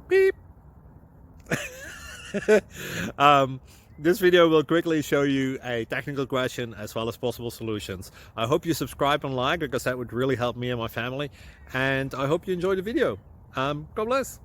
Beep. um, this video will quickly show you a technical question as well as possible solutions. I hope you subscribe and like, because that would really help me and my family. And I hope you enjoy the video. God bless.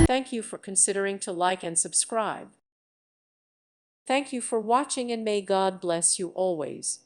Thank you for considering to like and subscribe. Thank you for watching, and may God bless you always.